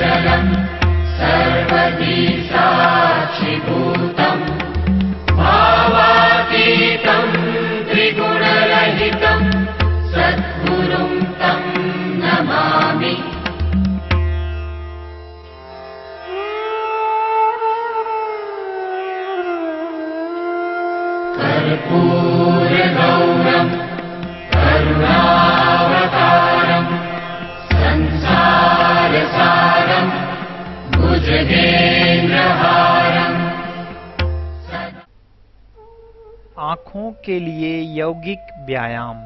अचलम् सर्वदी साक्षिभूतम् भावातीतम् त्रिगुणरहितम् सद्गुरुं तं नमामि। कर्पूरगौरम् करुणावतारम् संसारसारम् भुजगेन्द्रहारम्। आँखों के लिए यौगिक व्यायाम।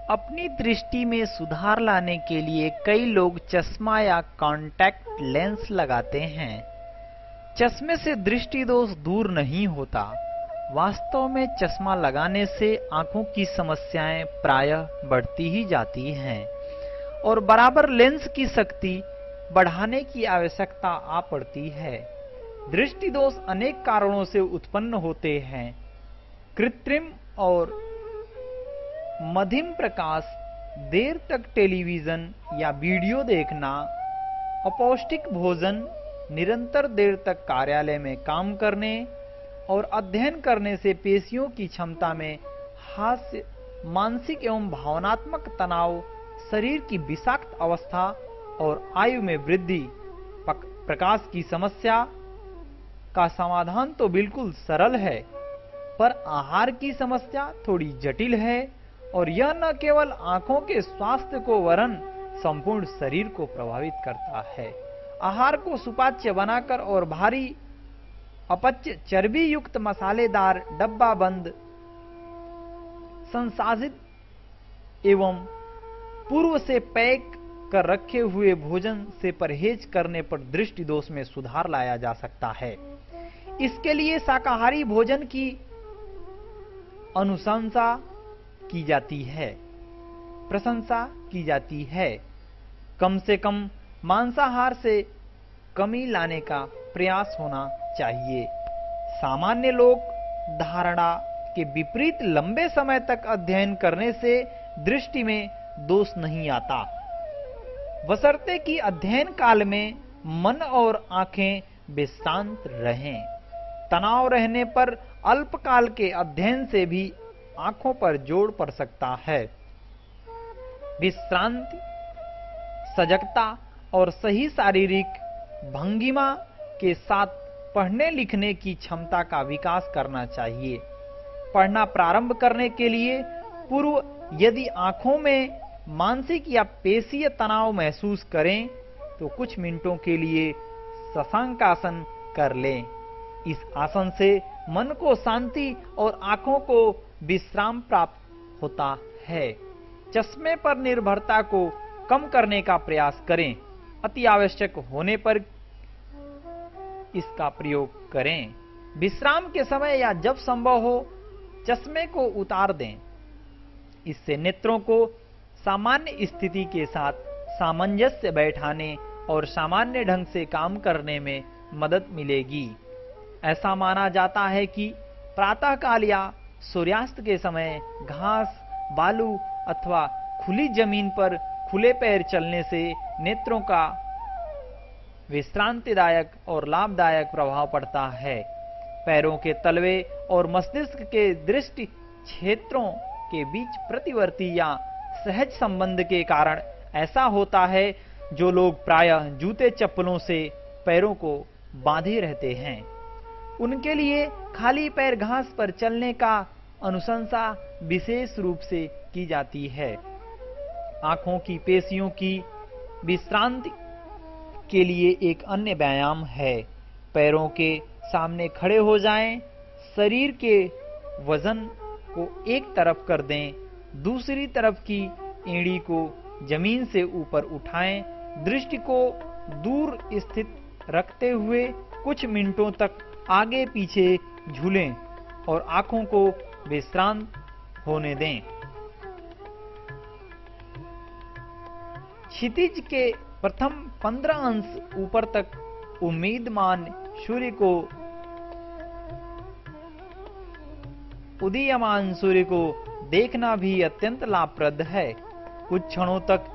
अपनी दृष्टि में सुधार लाने के लिए कई लोग चश्मा या कॉन्टैक्ट लेंस लगाते हैं। चश्मे से दृष्टि दोष दूर नहीं होता। वास्तव में चश्मा लगाने से आंखों की समस्याएं प्रायः बढ़ती ही जाती हैं और बराबर लेंस की शक्ति बढ़ाने की आवश्यकता आ पड़ती है। दृष्टि दोष अनेक कारणों से उत्पन्न होते हैं। कृत्रिम और मध्यम प्रकाश, देर तक टेलीविजन या वीडियो देखना, अपौष्टिक भोजन, निरंतर देर तक कार्यालय में काम करने और अध्ययन करने से पेशियों की क्षमता में हास्य, मानसिक एवं भावनात्मक तनाव, शरीर की विषाक्त अवस्था और आयु में वृद्धि। प्रकाश की समस्या का समाधान तो बिल्कुल सरल है, पर आहार की समस्या थोड़ी जटिल है और यह न केवल आंखों के स्वास्थ्य को वरन संपूर्ण शरीर को प्रभावित करता है। आहार को सुपाच्य बनाकर और भारी अपच्य चर्बी युक्त मसालेदार डब्बा बंद संसाधित एवं पूर्व से पैक कर रखे हुए भोजन से परहेज करने पर दृष्टि दोष में सुधार लाया जा सकता है। इसके लिए शाकाहारी भोजन की अनुशंसा की जाती है, प्रशंसा की जाती है। कम से कम मांसाहार से कमी लाने का प्रयास होना चाहिए। सामान्य लोक धारणा के विपरीत लंबे समय तक अध्ययन करने से दृष्टि में दोष नहीं आता, बशर्ते कि अध्ययन काल में मन और आंखें विश्रांत रहें। तनाव रहने पर अल्पकाल के अध्ययन से भी आंखों पर जोर पड़ सकता है। विश्रांति, सजगता और सही शारीरिक भंगिमा के साथ पढ़ने लिखने की क्षमता का विकास करना चाहिए। पढ़ना प्रारंभ करने के लिए पूर्व यदि आंखों में मानसिक या पेशीय तनाव महसूस करें तो कुछ मिनटों के लिए शशांकासन कर लें। इस आसन से मन को शांति और आंखों को विश्राम प्राप्त होता है। चश्मे पर निर्भरता को कम करने का प्रयास करें। अति आवश्यक होने पर इसका प्रयोग करें। विश्राम के समय या जब संभव हो चश्मे को उतार दें। इससे नेत्रों को सामान्य स्थिति के साथ सामंजस्य बैठाने और सामान्य ढंग से काम करने में मदद मिलेगी। ऐसा माना जाता है कि प्रातःकाल या सूर्यास्त के समय घास, बालू अथवा खुली जमीन पर खुले पैर चलने से नेत्रों का विश्रांतिदायक और लाभदायक प्रभाव पड़ता है। पैरों के तलवे और मस्तिष्क के दृष्टि क्षेत्रों के बीच प्रतिवर्ती या सहज संबंध के कारण ऐसा होता है। जो लोग प्रायः जूते चप्पलों से पैरों को बांधे रहते हैं, उनके लिए खाली पैर घास पर चलने का अनुशंसा विशेष रूप से की जाती है। आंखों की पेशियों की विश्रांति के लिए एक अन्य व्यायाम है। पैरों के सामने खड़े हो जाएं, शरीर के वजन को एक तरफ कर दें, दूसरी तरफ की एड़ी को जमीन से ऊपर उठाएं, दृष्टि को दूर स्थित रखते हुए कुछ मिनटों तक आगे पीछे झूलें और आंखों को विश्रांत होने दें। क्षितिज के प्रथम 15 अंश ऊपर तक उम्मीदमान सूर्य को उदीयमान सूर्य को देखना भी अत्यंत लाभप्रद है। कुछ क्षणों तक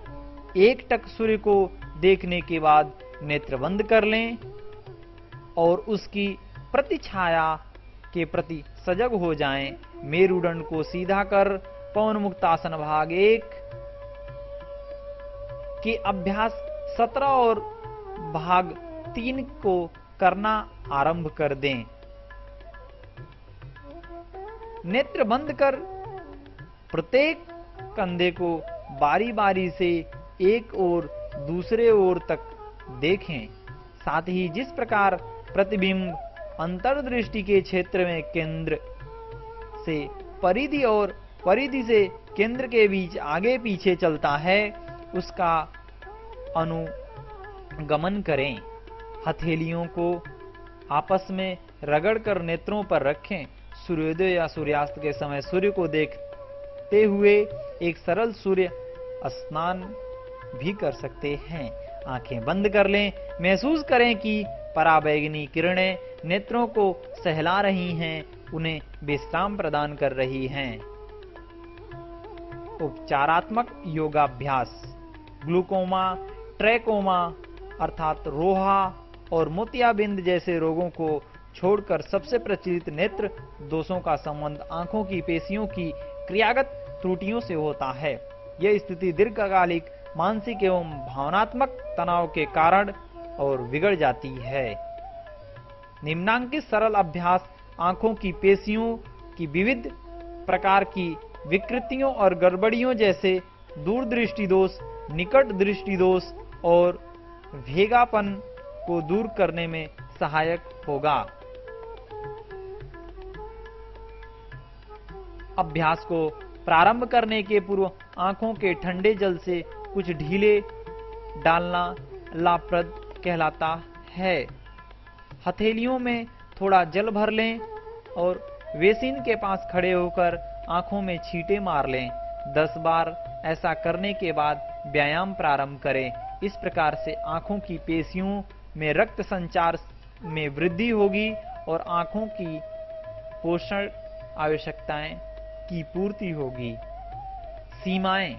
एकटक सूर्य को देखने के बाद नेत्र बंद कर लें और उसकी प्रतिछाया के प्रति सजग हो जाएं। मेरुदंड को सीधा कर पवन मुक्तासन भाग 1 के अभ्यास 17 और भाग 3 को करना आरंभ कर दें। नेत्र बंद कर प्रत्येक कंधे को बारी बारी से एक और दूसरे ओर तक देखें। साथ ही जिस प्रकार प्रतिबिंब अंतर्दृष्टि के क्षेत्र में केंद्र से परिधि और परिधि से केंद्र के बीच आगे पीछे चलता है, उसका अनुगमन करें। हथेलियों को आपस में रगड़कर नेत्रों पर रखें। सूर्योदय या सूर्यास्त के समय सूर्य को देखते हुए एक सरल सूर्य स्नान भी कर सकते हैं। आंखें बंद कर लें। महसूस करें कि पराबैंगनी किरणें नेत्रों को सहला रही हैं, उन्हें विश्राम प्रदान कर रही हैं। उपचारात्मक योगाभ्यास। ग्लूकोमा, ट्रैकोमा अर्थात रोहा और मोतियाबिंद जैसे रोगों को छोड़कर सबसे प्रचलित नेत्र दोषों का संबंध आंखों की पेशियों की क्रियागत त्रुटियों से होता है। यह स्थिति दीर्घकालिक मानसिक एवं भावनात्मक तनाव के कारण और बिगड़ जाती है। निम्नांकित सरल अभ्यास आंखों की पेशियों की विविध प्रकार की विकृतियों और गड़बड़ियों जैसे दूरदृष्टि दोष, निकट दृष्टि दोष और भेगापन को दूर करने में सहायक होगा। अभ्यास को प्रारंभ करने के पूर्व आंखों के ठंडे जल से कुछ ढीले डालना लाभप्रद कहलाता है। हथेलियों में थोड़ा जल भर लें और बेसिन के पास खड़े होकर आंखों में छींटे मार लें। 10 बार ऐसा करने के बाद व्यायाम प्रारंभ करें। इस प्रकार से आंखों की पेशियों में रक्त संचार में वृद्धि होगी और आंखों की पोषण आवश्यकताएं की पूर्ति होगी। सीमाएं।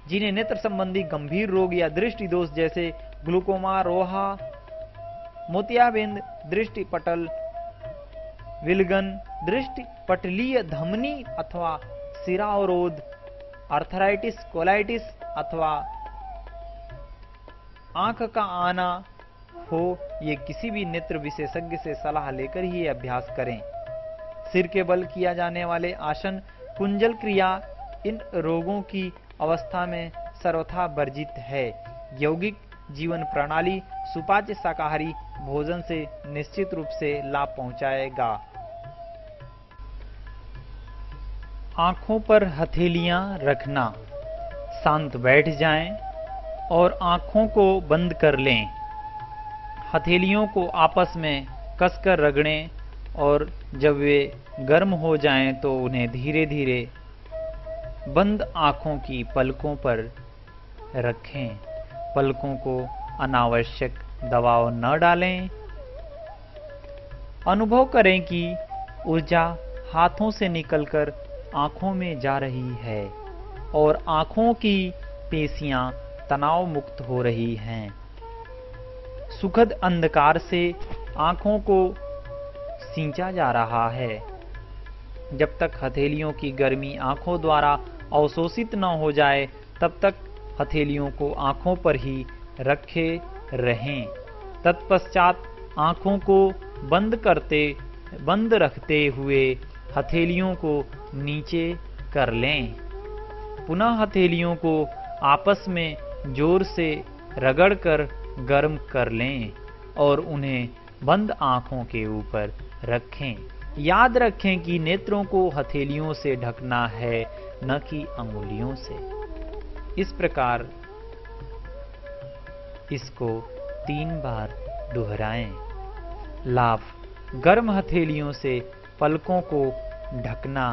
जिन्हें नेत्र संबंधी गंभीर रोग या दृष्टि दोष जैसे ग्लूकोमा, रोहा, मोतियाबिंद, दृष्टि पटल, विलगन, दृष्टि पटलीय धमनी अथवा सिराअवरोध, आर्थराइटिस, कोलाइटिस अथवा आंख का आना हो, ये किसी भी नेत्र विशेषज्ञ से सलाह लेकर ही अभ्यास करें। सिर के बल किया जाने वाले आसन, कुंजल क्रिया इन रोगों की अवस्था में सर्वथा वर्जित है। यौगिक जीवन प्रणाली सुपाच्य शाकाहारी भोजन से निश्चित रूप से लाभ पहुंचाएगा। आंखों पर हथेलियां रखना। शांत बैठ जाएं और आंखों को बंद कर लें। हथेलियों को आपस में कसकर रगड़ें और जब वे गर्म हो जाएं तो उन्हें धीरे धीरे बंद आंखों की पलकों पर रखें। पलकों को अनावश्यक दबाव न डालें। अनुभव करें कि ऊर्जा हाथों से निकलकर आंखों में जा रही है और आंखों की पेशियां तनाव मुक्त हो रही हैं। सुखद अंधकार से आंखों को सींचा जा रहा है। जब तक हथेलियों की गर्मी आंखों द्वारा अवशोषित न हो जाए तब तक हथेलियों को आंखों पर ही रखे रहें। तत्पश्चात आंखों को बंद रखते हुए हथेलियों को नीचे कर लें। पुनः हथेलियों को आपस में जोर से रगड़कर गर्म कर लें और उन्हें बंद आंखों के ऊपर रखें। याद रखें कि नेत्रों को हथेलियों से ढकना है, न कि अंगुलियों से। इस प्रकार इसको 3 बार दोहराएं। लाभ। गर्म हथेलियों से पलकों को ढकना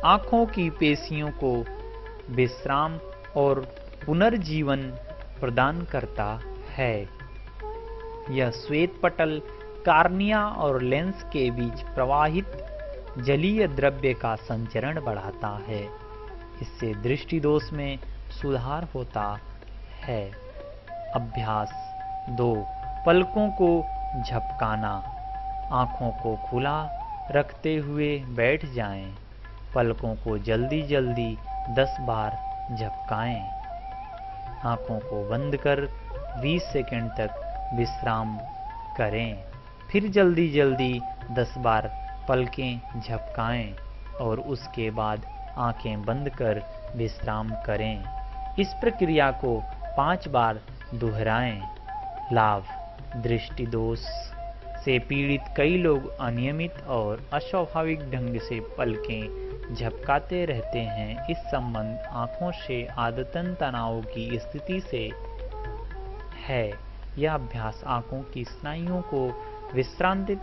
आंखों की पेशियों को विश्राम और पुनर्जीवन प्रदान करता है। यह श्वेत पटल, कार्निया और लेंस के बीच प्रवाहित जलीय द्रव्य का संचरण बढ़ाता है। इससे दृष्टि दोष में सुधार होता है। अभ्यास 2 पलकों को झपकाना। आंखों को खुला रखते हुए बैठ जाएं। पलकों को जल्दी जल्दी 10 बार झपकाएं। आंखों को बंद कर 20 सेकंड तक विश्राम करें। फिर जल्दी जल्दी 10 बार पलकें झपकाएं और उसके बाद आंखें बंद कर विश्राम करें। इस प्रक्रिया को 5 बार दोहराएं। लाभ: दृष्टि दोष से पीड़ित कई लोग अनियमित और अस्वाभाविक ढंग से पलकें झपकाते रहते हैं। इस संबंध आंखों से आदतन तनाव की स्थिति से है। यह अभ्यास आंखों की स्नायुओं को विश्रांतित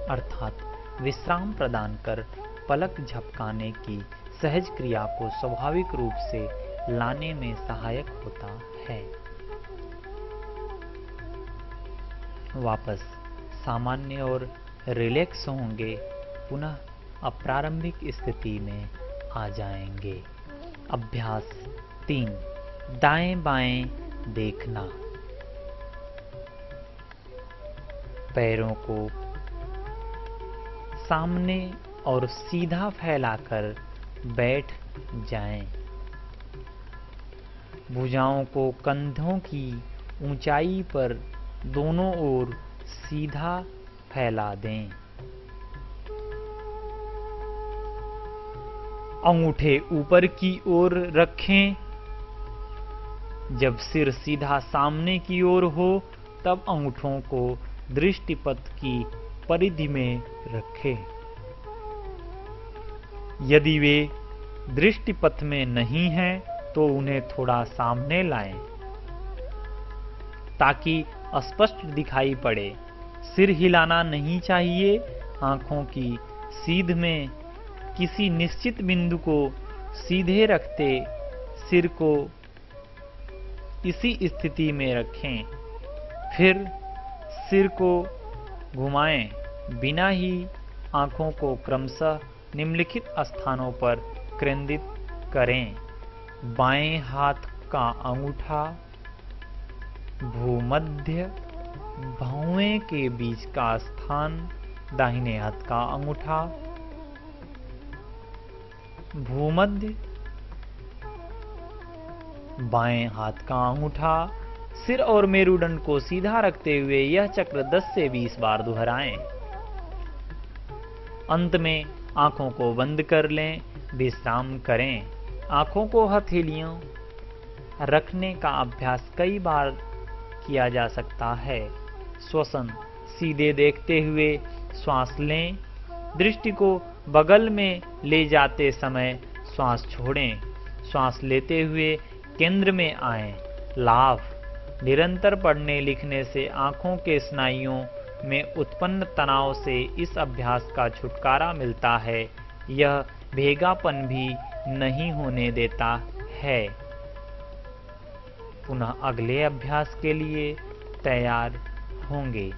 अर्थात विश्राम प्रदान कर पलक झपकाने की सहज क्रिया को स्वाभाविक रूप से लाने में सहायक होता है। वापस सामान्य और रिलैक्स होंगे, पुनः अप्रारंभिक स्थिति में आ जाएंगे। अभ्यास 3 दाएं बाएं देखना। पैरों को सामने और सीधा फैलाकर बैठ जाएं। भुजाओं को कंधों की ऊंचाई पर दोनों ओर सीधा फैला दें। अंगूठे ऊपर की ओर रखें। जब सिर सीधा सामने की ओर हो तब अंगूठों को दृष्टिपथ की परिधि में रखें। यदि वे दृष्टिपथ में नहीं हैं तो उन्हें थोड़ा सामने लाएं ताकि स्पष्ट दिखाई पड़े। सिर हिलाना नहीं चाहिए। आंखों की सीध में किसी निश्चित बिंदु को सीधे रखते सिर को इसी स्थिति में रखें। फिर सिर को घुमाएं। बिना ही आंखों को क्रमशः निम्नलिखित स्थानों पर केंद्रित करें। बाएं हाथ का अंगूठा भूमध्य भौवें के बीच का स्थान, दाहिने हाथ का अंगूठा भूमध्य, बाएं हाथ का अंगूठा सिर और मेरुदंड को सीधा रखते हुए यह चक्र 10 से 20 बार दोहराएं। अंत में आंखों को बंद कर लें, विश्राम करें। आंखों को हथेलियों रखने का अभ्यास कई बार किया जा सकता है। श्वसन: सीधे देखते हुए श्वास लें। दृष्टि को बगल में ले जाते समय श्वास छोड़ें। श्वास लेते हुए केंद्र में आएं। लाभ: निरंतर पढ़ने लिखने से आंखों के स्नायुओं में उत्पन्न तनाव से इस अभ्यास का छुटकारा मिलता है। यह भेगापन भी नहीं होने देता है। पुनः अगले अभ्यास के लिए तैयार होंगे।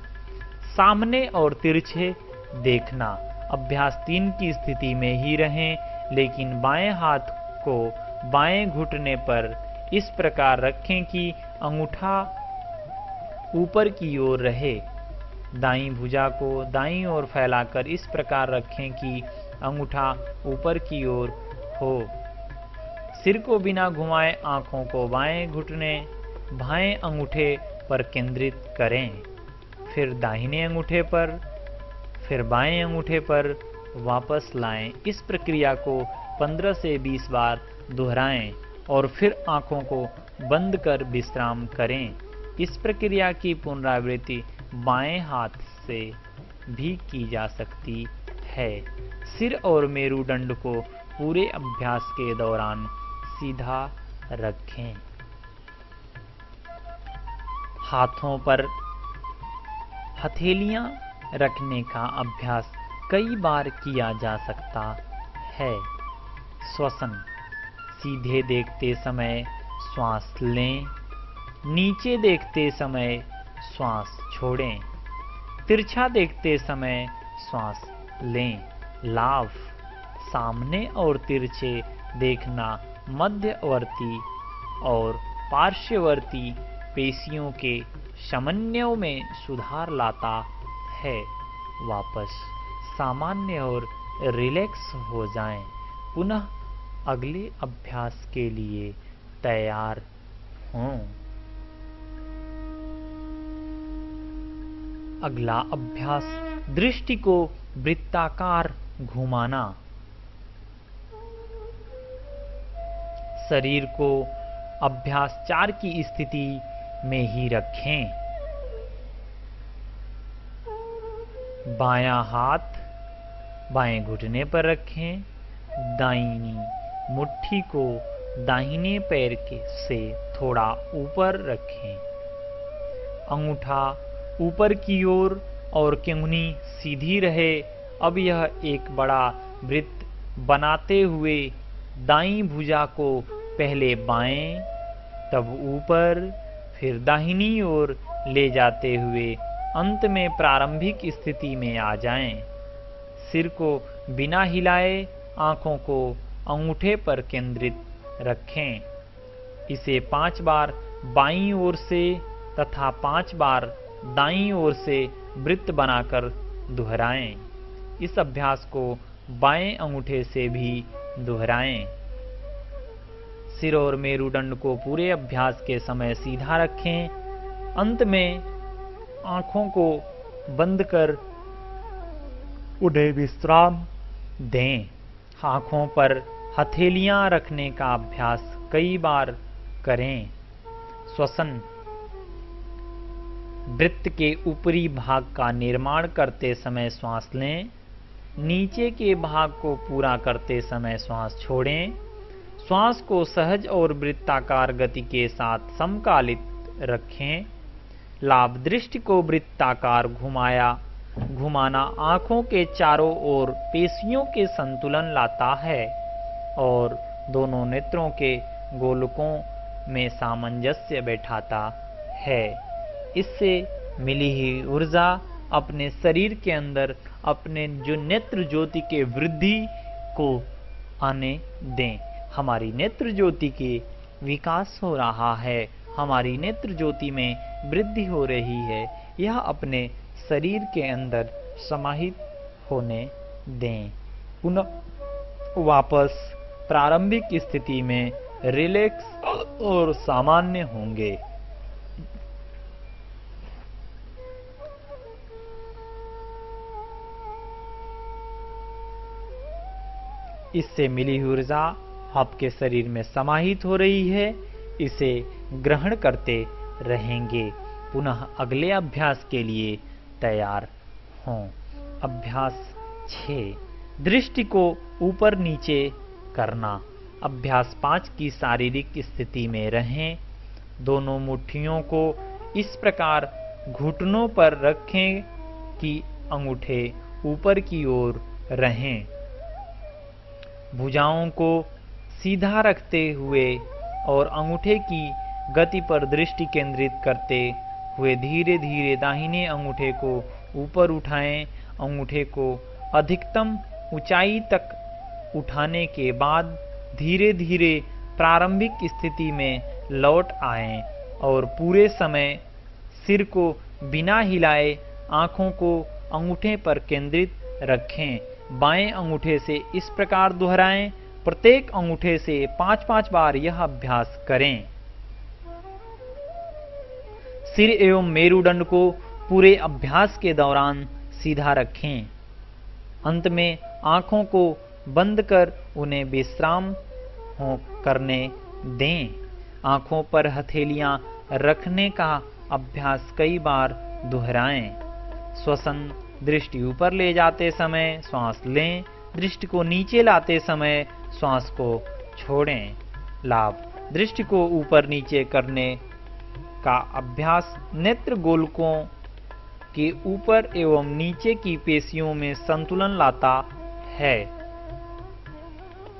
सामने और तिरछे देखना। अभ्यास 3 की स्थिति में ही रहें, लेकिन बाएं हाथ को बाएं घुटने पर इस प्रकार रखें कि अंगूठा ऊपर की ओर रहे। दाईं भुजा को दाईं ओर फैलाकर इस प्रकार रखें कि अंगूठा ऊपर की ओर हो। सिर को बिना घुमाए आंखों को बाएं घुटने बाएं अंगूठे पर केंद्रित करें। फिर दाहिने अंगूठे पर, फिर बाएं अंगूठे पर वापस लाएं। इस प्रक्रिया को 15 से 20 बार दोहराएं और फिर आंखों को बंद कर विश्राम करें। इस प्रक्रिया की पुनरावृत्ति बाएं हाथ से भी की जा सकती है। सिर और मेरुदंड को पूरे अभ्यास के दौरान सीधा रखें। हाथों पर हथेलियां रखने का अभ्यास कई बार किया जा सकता है। श्वसन: सीधे देखते समय श्वास लें। नीचे देखते समय श्वास छोड़ें। तिरछा देखते समय श्वास लें। लाभ: सामने और तिरछे देखना मध्यवर्ती और पार्श्ववर्ती पेशियों के समन्वय में सुधार लाता है। वापस सामान्य और रिलैक्स हो जाएं। पुनः अगले अभ्यास के लिए तैयार हों। अगला अभ्यास, दृष्टि को वृत्ताकार घुमाना। शरीर को अभ्यास 4 की स्थिति में ही रखें। बायां हाथ बाएं घुटने पर रखें। दाहिनी मुट्ठी को दाहिने पैर से थोड़ा ऊपर रखें। अंगूठा ऊपर की ओर और कंगनी सीधी रहे। अब यह एक बड़ा वृत्त बनाते हुए दाईं भुजा को पहले बाएं, तब ऊपर, फिर दाहिनी ओर ले जाते हुए अंत में प्रारंभिक स्थिति में आ जाएं। सिर को बिना हिलाए आंखों को अंगूठे पर केंद्रित रखें। इसे 5 बार बाईं ओर से तथा 5 बार दाईं ओर से वृत्त बनाकर दोहराएं। इस अभ्यास को बाएं अंगूठे से भी दोहराएं। सिर और मेरुदंड को पूरे अभ्यास के समय सीधा रखें। अंत में आंखों को बंद कर उन्हें विश्राम दें। आंखों पर हथेलियां रखने का अभ्यास कई बार करें। श्वसन, वृत्त के ऊपरी भाग का निर्माण करते समय श्वास लें। नीचे के भाग को पूरा करते समय श्वास छोड़ें। श्वास को सहज और वृत्ताकार गति के साथ समकालित रखें। लाभ, दृष्टि को वृत्ताकार घुमाना आंखों के चारों ओर पेशियों के संतुलन लाता है और दोनों नेत्रों के गोलकों में सामंजस्य बैठाता है। इससे मिली हुई ऊर्जा अपने शरीर के अंदर अपने जो नेत्र ज्योति के वृद्धि को आने दें। हमारी नेत्र ज्योति के विकास हो रहा है, हमारी नेत्र ज्योति में वृद्धि हो रही है। यह अपने शरीर के अंदर समाहित होने दें। पुनः वापस प्रारंभिक स्थिति में रिलैक्स और सामान्य होंगे। इससे मिली ऊर्जा आपके शरीर में समाहित हो रही है। इसे ग्रहण करते रहेंगे। पुनः अगले अभ्यास के लिए तैयार हों। अभ्यास 6, दृष्टि को ऊपर नीचे करना। अभ्यास 5 की शारीरिक स्थिति में रहें। दोनों मुट्ठियों को इस प्रकार घुटनों पर रखें कि अंगूठे ऊपर की ओर रहें। भुजाओं को सीधा रखते हुए और अंगूठे की गति पर दृष्टि केंद्रित करते हुए धीरे धीरे दाहिने अंगूठे को ऊपर उठाएं। अंगूठे को अधिकतम ऊंचाई तक उठाने के बाद धीरे धीरे प्रारंभिक स्थिति में लौट आएं और पूरे समय सिर को बिना हिलाए आंखों को अंगूठे पर केंद्रित रखें। बाएं अंगूठे से इस प्रकार दोहराएं। प्रत्येक अंगूठे से 5-5 बार यह अभ्यास करें। सिर एवं मेरुदंड को पूरे अभ्यास के दौरान सीधा रखें। अंत में आंखों को बंद कर उन्हें विश्राम करने दें। आंखों पर हथेलियां रखने का अभ्यास कई बार दोहराएं। श्वसन, दृष्टि ऊपर ले जाते समय श्वास लें। दृष्टि को नीचे लाते समय श्वास को छोड़ें। लाभ, दृष्टि को ऊपर नीचे करने का अभ्यास नेत्र गोलकों के ऊपर एवं नीचे की पेशियों में संतुलन लाता है।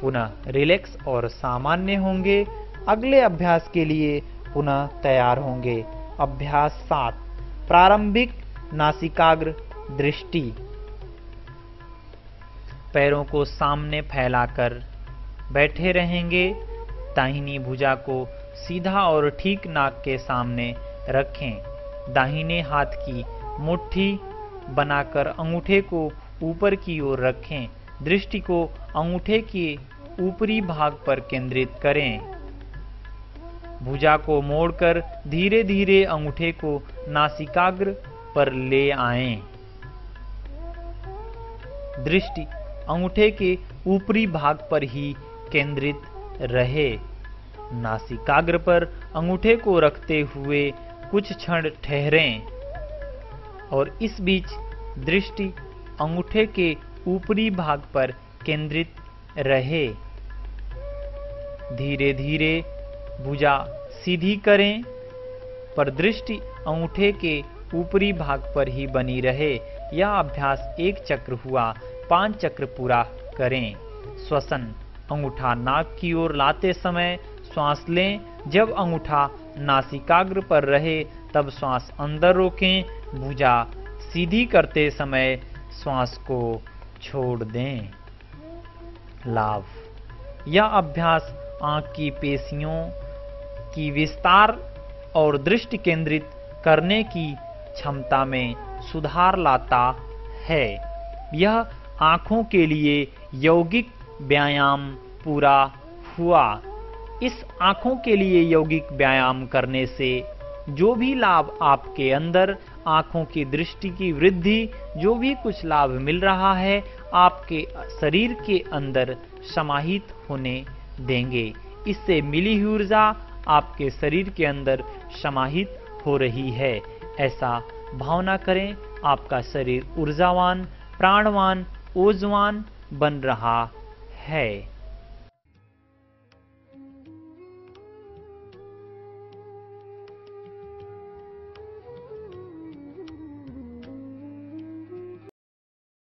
पुनः रिलैक्स और सामान्य होंगे। अगले अभ्यास के लिए पुनः तैयार होंगे। अभ्यास 7, प्रारंभिक नासिकाग्र दृष्टि। पैरों को सामने फैलाकर बैठे रहेंगे। दाहिनी भुजा को सीधा और ठीक नाक के सामने रखें। दाहिने हाथ की मुट्ठी बनाकर अंगूठे को ऊपर की ओर रखें। दृष्टि को अंगूठे के ऊपरी भाग पर केंद्रित करें। भुजा को मोड़कर धीरे धीरे अंगूठे को नासिकाग्र पर ले आएं। दृष्टि अंगूठे के ऊपरी भाग पर ही केंद्रित रहे। नासिकाग्र पर अंगूठे को रखते हुए कुछ क्षण ठहरें और इस बीच दृष्टि अंगूठे के ऊपरी भाग पर केंद्रित रहे। धीरे धीरे भुजा सीधी करें, पर दृष्टि अंगूठे के ऊपरी भाग पर ही बनी रहे। यह अभ्यास 1 चक्र हुआ। 5 चक्र पूरा करें। श्वसन अंगूठा नाक की ओर लाते समय श्वास लें। जब अंगूठा नासिकाग्र पर रहे तब श्वास अंदर रोकें। भुजा सीधी करते समय श्वास को छोड़ दें। लाभ: यह अभ्यास आंख की पेशियों की विस्तार और दृष्टि केंद्रित करने की क्षमता में सुधार लाता है। यह आंखों के लिए यौगिक व्यायाम पूरा हुआ। इस आंखों के लिए यौगिक व्यायाम करने से जो भी लाभ आपके अंदर आंखों की दृष्टि की वृद्धि, जो भी कुछ लाभ मिल रहा है, आपके शरीर के अंदर समाहित होने देंगे। इससे मिली हुई ऊर्जा आपके शरीर के अंदर समाहित हो रही है। ऐसा भावना करें, आपका शरीर ऊर्जावान, प्राणवान, ओजवान बन रहा है।